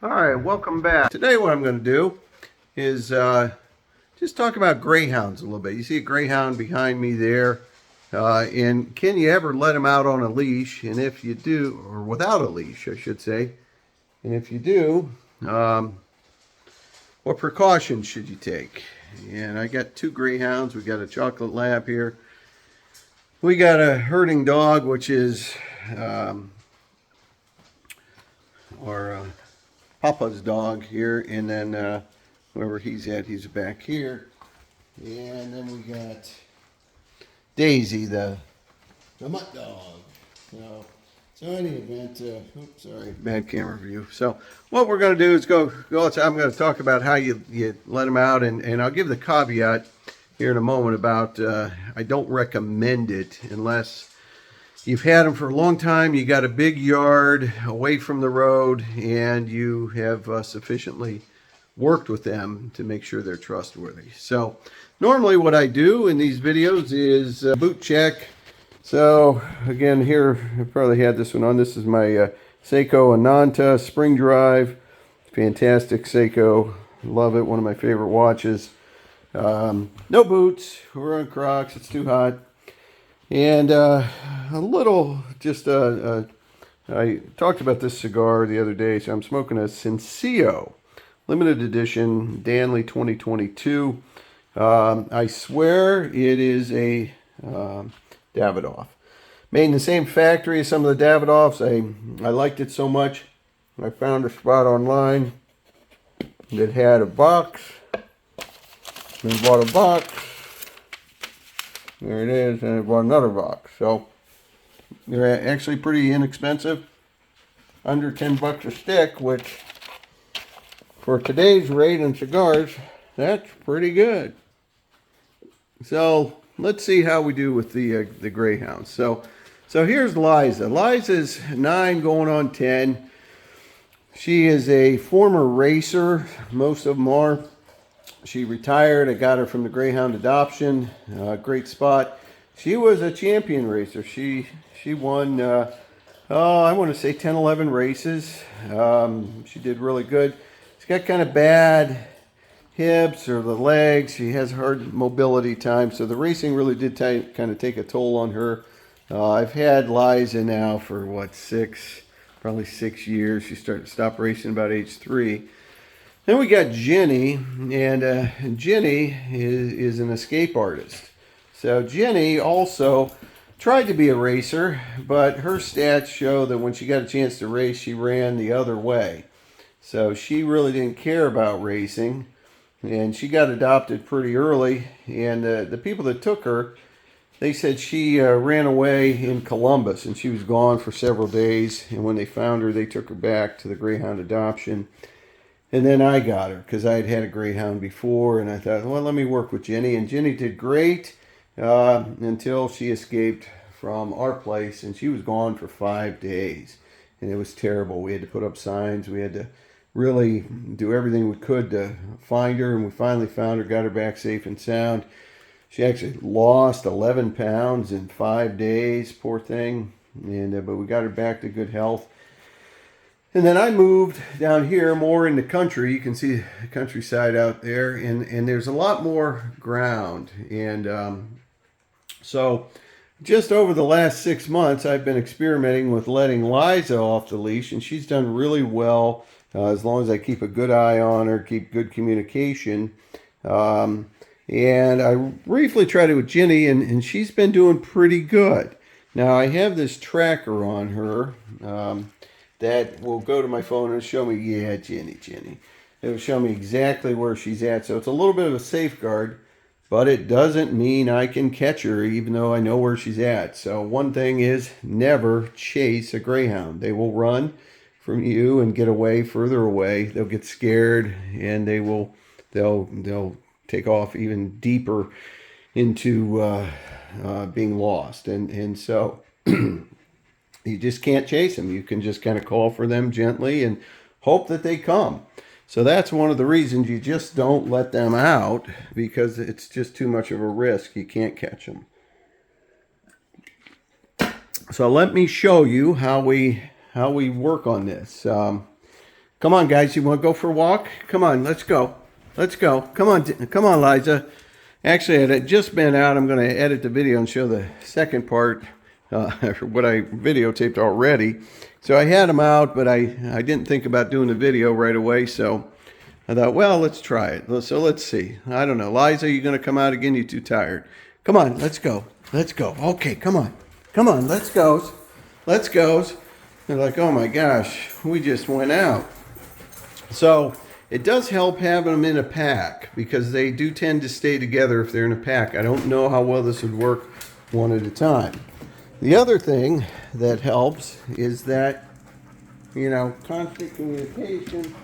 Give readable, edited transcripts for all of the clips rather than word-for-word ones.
All right, welcome back. Today what I'm going to do is just talk about greyhounds a little bit. You see a greyhound behind me there. And can you ever let him out on a leash? And if you do, or without a leash, I should say. And if you do, what precautions should you take? And I got two greyhounds. We got a chocolate lab here. We got a herding dog, which is our Papa's dog here, and then wherever he's at, he's back here. And then we got Daisy, the mutt dog. So in any event, oops, sorry, bad camera view. So what we're going to do is go outside. I'm going to talk about how you let them out, and I'll give the caveat here in a moment about I don't recommend it unless you've had them for a long time, you got a big yard away from the road, and you have sufficiently worked with them to make sure they're trustworthy. So normally what I do in these videos is boot check. So again, here, I probably had this one on. This is my Seiko Ananta Spring Drive. Fantastic Seiko. Love it. One of my favorite watches. No boots. We're on Crocs. It's too hot. And a little, I talked about this cigar the other day, so I'm smoking a Sencillo limited edition Danley 2022. I swear it is a Davidoff. Made in the same factory as some of the Davidoffs. I liked it so much, I found a spot online that had a box, and bought a box. There it is, and I bought another box. So they're actually pretty inexpensive, under 10 bucks a stick, which for today's rate in cigars, that's pretty good. So let's see how we do with the Greyhounds. So here's Liza. Liza's 9 going on 10. She is a former racer. Most of them are. She retired. I got her from the Greyhound adoption. Great spot. She was a champion racer. She won, I want to say 10, 11 races. She did really good. She's got kind of bad hips or the legs. She has hard mobility time. So the racing really did kind of take a toll on her. I've had Liza now for probably 6 years. She stopped racing about age 3. Then we got Jenny, and Jenny is an escape artist. So Jenny also tried to be a racer, but her stats show that when she got a chance to race, she ran the other way. So she really didn't care about racing, and she got adopted pretty early. And the people that took her, they said she ran away in Columbus, and she was gone for several days. And when they found her, they took her back to the Greyhound adoption. And then I got her because I had a Greyhound before, and I thought, well, let me work with Jenny. And Jenny did great until she escaped from our place, and she was gone for 5 days. And it was terrible. We had to put up signs. We had to really do everything we could to find her, and we finally found her, got her back safe and sound. She actually lost 11 pounds in 5 days, poor thing. And but we got her back to good health. And then I moved down here more in the country. You can see the countryside out there, and there's a lot more ground. And so just over the last 6 months, I've been experimenting with letting Liza off the leash, and she's done really well as long as I keep a good eye on her, keep good communication. And I briefly tried it with Jenny, and she's been doing pretty good. Now, I have this tracker on her. That will go to my phone and show me, yeah, Jenny. It'll show me exactly where she's at. So it's a little bit of a safeguard, but it doesn't mean I can catch her even though I know where she's at. So one thing is never chase a Greyhound. They will run from you and get away further away. They'll get scared, and they'll take off even deeper into being lost. And so you just can't chase them. You can just kind of call for them gently and hope that they come. So that's one of the reasons you just don't let them out, because it's just too much of a risk. You can't catch them. So let me show you how we work on this. Come on, guys. You want to go for a walk? Come on, let's go. Let's go. Come on, Liza. Actually, I had just been out. I'm going to edit the video and show the second part, what I videotaped already. So I had them out, but I didn't think about doing the video right away. So I thought, well, let's try it. So let's see. I don't know. Liza, you going to come out again? You're too tired. Come on, let's go. Let's go. Okay, come on. Come on, let's go. Let's go. They're like, oh my gosh, we just went out. So it does help having them in a pack because they do tend to stay together if they're in a pack. I don't know how well this would work one at a time. The other thing that helps is that, constant communication.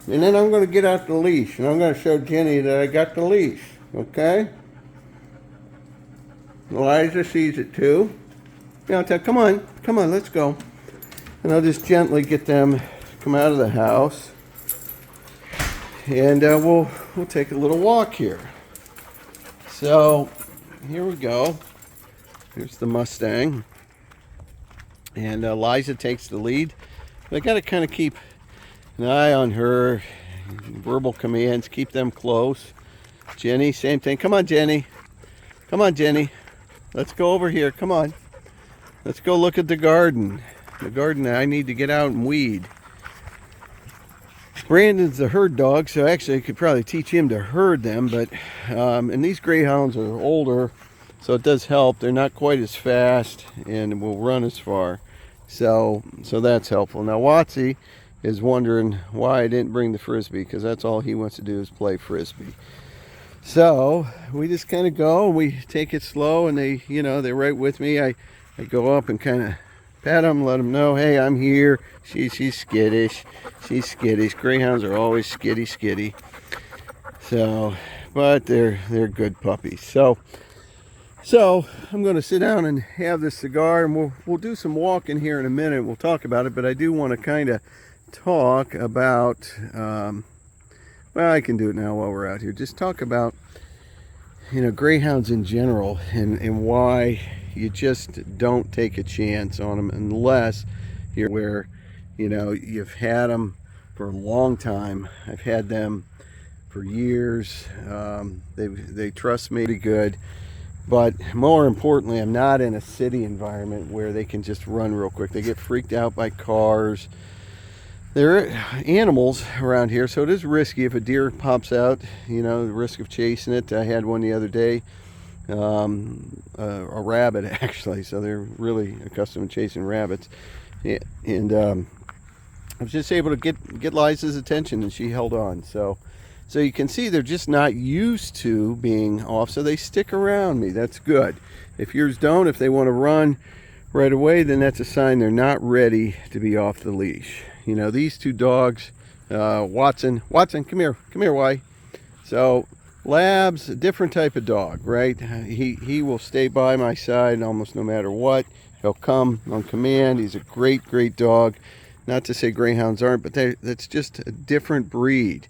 And then I'm going to get out the leash and I'm going to show Jenny that I got the leash. Okay? Eliza sees it too. I'll tell, come on, let's go. And I'll just gently get them to come out of the house. And we'll take a little walk here. So here we go. Here's the Mustang. And Liza takes the lead. But I got to kind of keep an eye on her. Verbal commands, keep them close. Jenny, same thing. Come on, Jenny. Come on, Jenny. Let's go over here. Come on. Let's go look at the garden. The garden, I need to get out and weed. Brandon's the herd dog, so actually I could probably teach him to herd them, but and these Greyhounds are older, so it does help. They're not quite as fast and will run as far. So that's helpful. Now Watsy is wondering why I didn't bring the Frisbee, because that's all he wants to do is play Frisbee. So we just kind of go and we take it slow, and they're right with me. I go up and kind of pat them, let them know, hey, I'm here. She's skittish. She's skittish. Greyhounds are always skitty. So, but they're good puppies. So I'm going to sit down and have this cigar, and we'll do some walking here in a minute. We'll talk about it, but I do want to kind of talk about. Well, I can do it now while we're out here. Just talk about, Greyhounds in general and why you just don't take a chance on them unless you're where, you've had them for a long time. I've had them for years. They trust me pretty good. But more importantly, I'm not in a city environment where they can just run real quick. They get freaked out by cars. There are animals around here, so it is risky if a deer pops out, the risk of chasing it. I had one the other day, a rabbit actually, so they're really accustomed to chasing rabbits. And I was just able to get Liza's attention, and she held on. So you can see they're just not used to being off, so they stick around me. That's good. If yours don't, if they want to run right away, then that's a sign they're not ready to be off the leash. These two dogs, Watson, come here, Y. So Lab's a different type of dog, right? He will stay by my side almost no matter what. He'll come on command. He's a great dog. Not to say Greyhounds aren't, but that's just a different breed.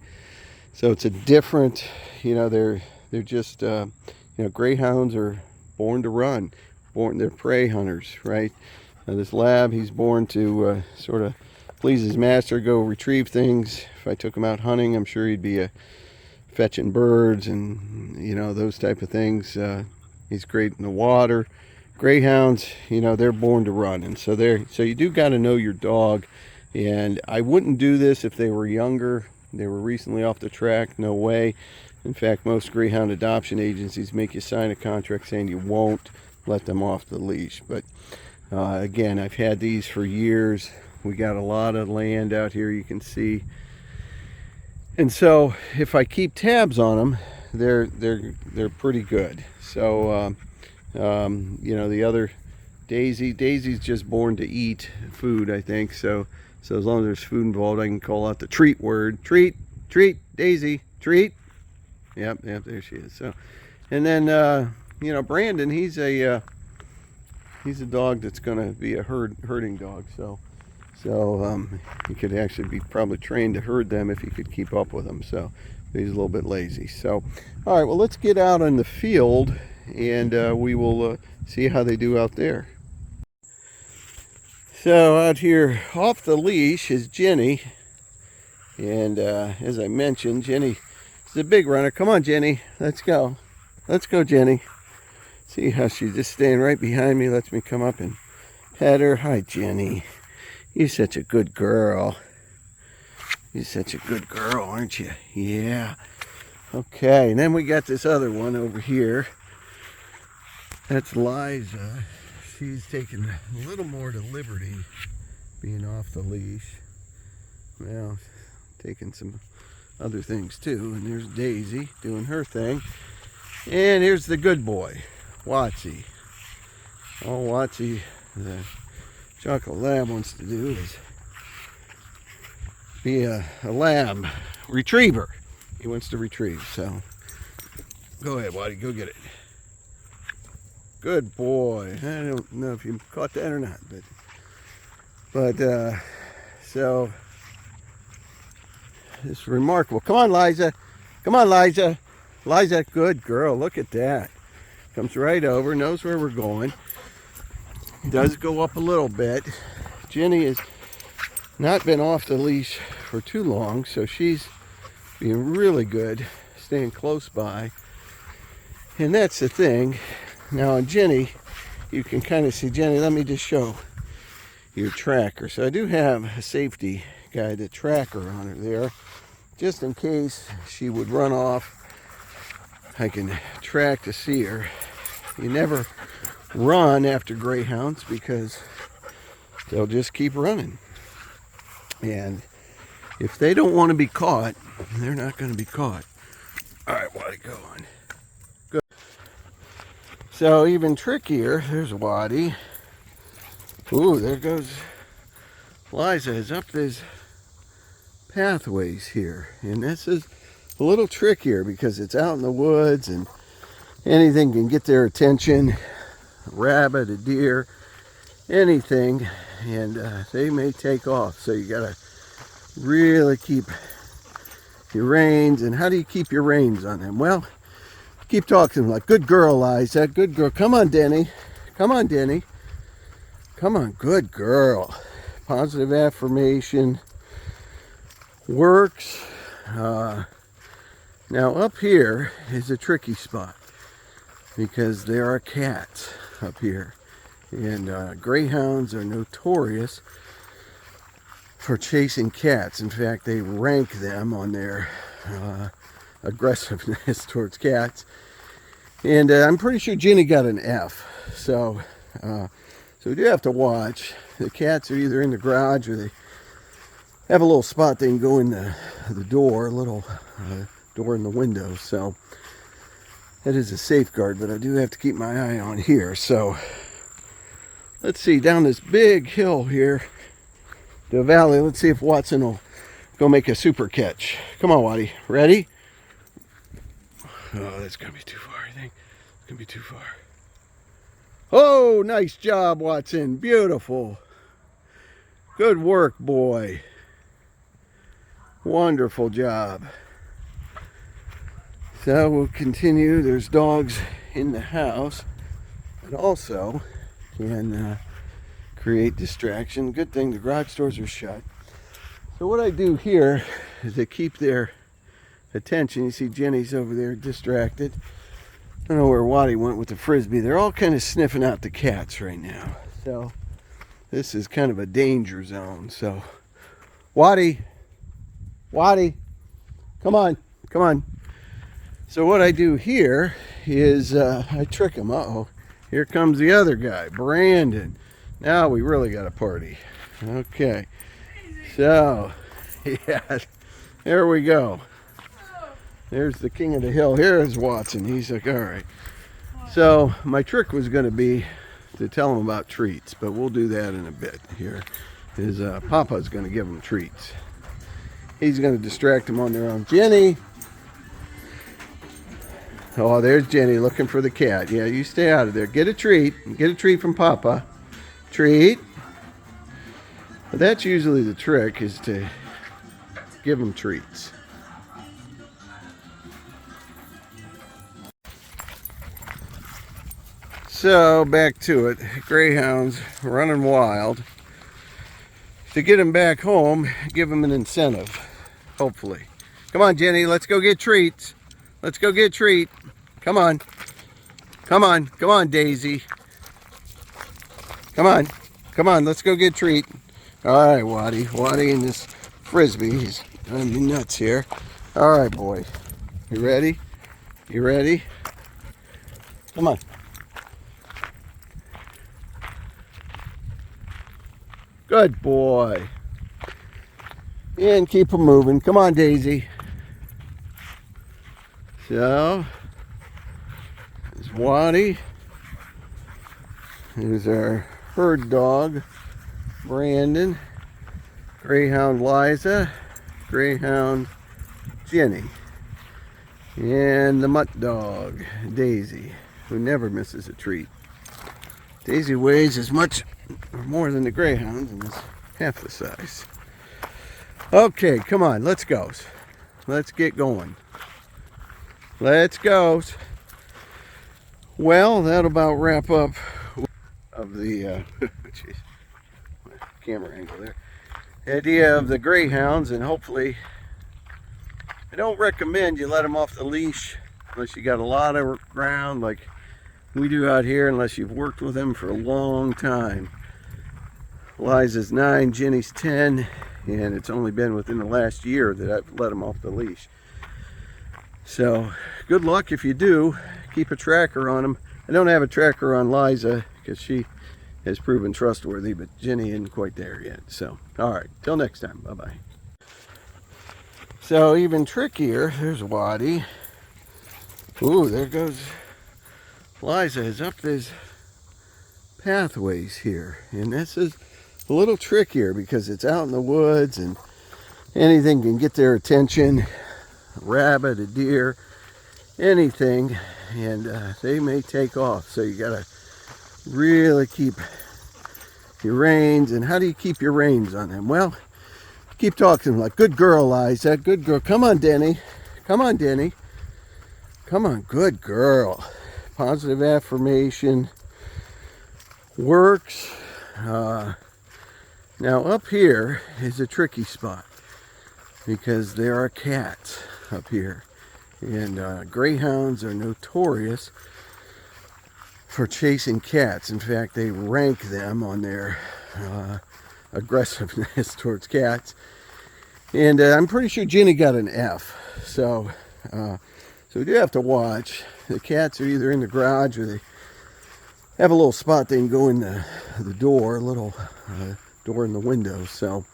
So it's a different, they're just, Greyhounds are born to run. They're prey hunters, right? This Lab, he's born to sort of please his master, go retrieve things. If I took him out hunting, I'm sure he'd be fetching birds and those type of things. He's great in the water. Greyhounds, they're born to run, and so you do got to know your dog. And I wouldn't do this if they were younger. They were recently off the track. No way. In fact, most Greyhound adoption agencies make you sign a contract saying you won't let them off the leash. But again, I've had these for years. We got a lot of land out here, you can see. And so if I keep tabs on them, they're pretty good. So the other Daisy's just born to eat food, I think. So as long as there's food involved, I can call out the treat word. Treat, Daisy, treat. Yep, there she is. So, and then Brandon, he's a dog that's going to be a herding dog. So he could actually be probably trained to herd them if he could keep up with them. So he's a little bit lazy. So, all right, well, let's get out on the field and we will see how they do out there. So out here off the leash is Jenny. And as I mentioned, Jenny is a big runner. Come on, Jenny. Let's go. Let's go, Jenny. See how she's just staying right behind me, lets me come up and pet her. Hi, Jenny. You're such a good girl. You're such a good girl, aren't you? Yeah. Okay, and then we got this other one over here. That's Liza. She's taking a little more to liberty being off the leash. Well, taking some other things too. And there's Daisy doing her thing. And here's the good boy, Watsy. All Watsy, the chocolate lab, wants to do is be a lamb retriever. He wants to retrieve, so go ahead, Waddy, go get it. Good boy. I don't know if you caught that or not, but so it's remarkable. Come on, Liza. Come on, Liza. Liza, good girl. Look at that. Comes right over, knows where we're going. Does go up a little bit. Jenny has not been off the leash for too long, so she's being really good, staying close by. And that's the thing. Now on Jenny, you can kind of see, Jenny, let me just show your tracker. So I do have a safety guided tracker on her there, just in case she would run off. I can track to see her. You never run after greyhounds because they'll just keep running. And if they don't want to be caught, they're not going to be caught. All right, Waddy, go on. Good. So even trickier, there's Waddy. Ooh, there goes Liza is up these pathways here. And this is a little trickier because it's out in the woods and anything can get their attention. A rabbit, a deer, anything, and they may take off. So you gotta really keep your reins. And how do you keep your reins on them? Well, keep talking like, good girl, Liza, good girl. Come on, Denny. Come on, Denny. Come on, good girl. Positive affirmation works. Now up here is a tricky spot because there are cats up here, and greyhounds are notorious for chasing cats. In fact, they rank them on their aggressiveness towards cats. And I'm pretty sure Jenny got an F. So we do have to watch. The cats are either in the garage or they have a little spot they can go in the door, a little door in the window. So that is a safeguard, but I do have to keep my eye on here. So let's see, down this big hill here, the valley, let's see if Watson will go make a super catch. Come on, Waddy. Ready? Oh, that's going to be too far, I think. It's going to be too far. Oh, nice job, Watson. Beautiful. Good work, boy. Wonderful job. So we'll continue. There's dogs in the house, but also can create distraction. Good thing the garage doors are shut. So what I do here is to keep their attention. You see Jenny's over there distracted. I don't know where Waddy went with the frisbee. They're all kind of sniffing out the cats right now. So this is kind of a danger zone. So Waddy, come on, come on. So what I do here is I trick him. Uh-oh, here comes the other guy, Brandon. Now we really got a party. Okay, so yeah, there we go. There's the king of the hill. Here's Watson. He's like, all right. So my trick was going to be to tell him about treats, but we'll do that in a bit here. His Papa's going to give him treats. He's going to distract him on their own. Jenny. Oh, there's Jenny looking for the cat. Yeah, you stay out of there. Get a treat. Get a treat from Papa. Treat. But that's usually the trick, is to give him treats. So back to it. Greyhounds running wild. To get him back home, give him an incentive. hopefully. Come on, Jenny, let's go get treats. Let's go get treat. Come on. Come on. Come on, Daisy. Come on. Come on, let's go get treat. All right, Waddy. Waddy and this Frisbee. He's driving me nuts here. All right, boy. You ready? You ready? Come on. Good boy. And keep them moving. Come on, Daisy. So, there's Waddy. Here's our herd dog, Brandon. Greyhound Liza. Greyhound Jenny. And the mutt dog, Daisy, who never misses a treat. Daisy weighs as much or more than the Greyhounds and is half the size. Okay, come on, let's go. Let's get going. Let's go. Well, that'll about wrap up of the geez, camera angle there. The idea of the Greyhounds, and hopefully I don't recommend you let them off the leash unless you got a lot of ground like we do out here, unless you've worked with them for a long time. Liza's 9, Jenny's 10, and it's only been within the last year that I've let them off the leash. So good luck if you do. Keep a tracker on them. I don't have a tracker on Liza because she has proven trustworthy, but Jenny isn't quite there yet. So, all right, till next time. Bye-bye. So even trickier, there's Waddy. Ooh, there goes Liza is up these pathways here. And this is a little trickier because it's out in the woods and anything can get their attention. A rabbit, a deer, anything, and they may take off. So you gotta really keep your reins. And how do you keep your reins on them? Well, keep talking like, good girl, Liza, good girl. Come on, Denny. Come on, Denny. Come on, good girl. Positive affirmation works. Now up here is a tricky spot because there are cats up here, and Greyhounds are notorious for chasing cats. In fact, they rank them on their aggressiveness towards cats, and I'm pretty sure Jenny got an F. So we do have to watch. The cats are either in the garage or they have a little spot they can go in the door, a little door in the window. So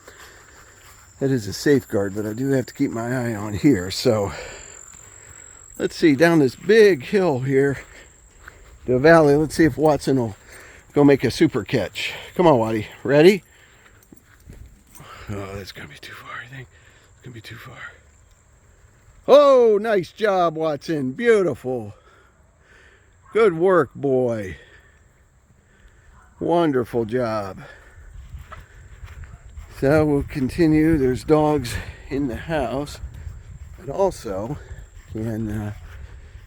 that is a safeguard, but I do have to keep my eye on here. So let's see, down this big hill here, the valley, let's see if Watson will go make a super catch. Come on, Waddy. Ready? Oh, that's going to be too far, I think. It's going to be too far. Oh, nice job, Watson. Beautiful. Good work, boy. Wonderful job. So we'll continue. There's dogs in the house, but also can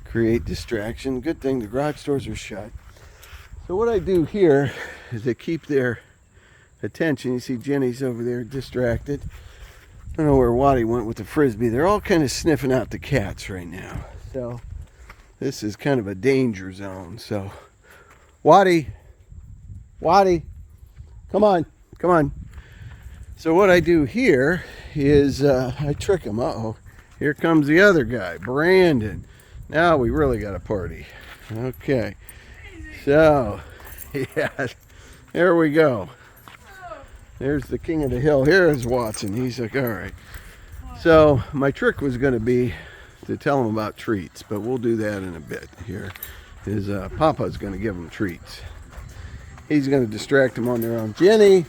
create distraction. Good thing the garage doors are shut. So what I do here is to keep their attention. You see Jenny's over there distracted. I don't know where Waddy went with the Frisbee. They're all kind of sniffing out the cats right now. So this is kind of a danger zone. So Waddy, come on, come on. So what I do here is I trick him. Uh-oh, here comes the other guy, Brandon. Now we really got a party. Okay, so yeah, there we go. There's the king of the hill. Here's Watson. He's like, all right. So my trick was going to be to tell him about treats, but we'll do that in a bit here. His Papa's going to give him treats. He's going to distract them on their own. Jenny.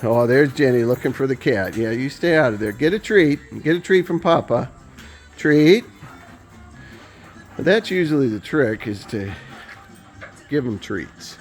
Oh, there's Jenny looking for the cat. Yeah, you stay out of there. Get a treat. Get a treat from Papa. Treat. But that's usually the trick, is to give them treats.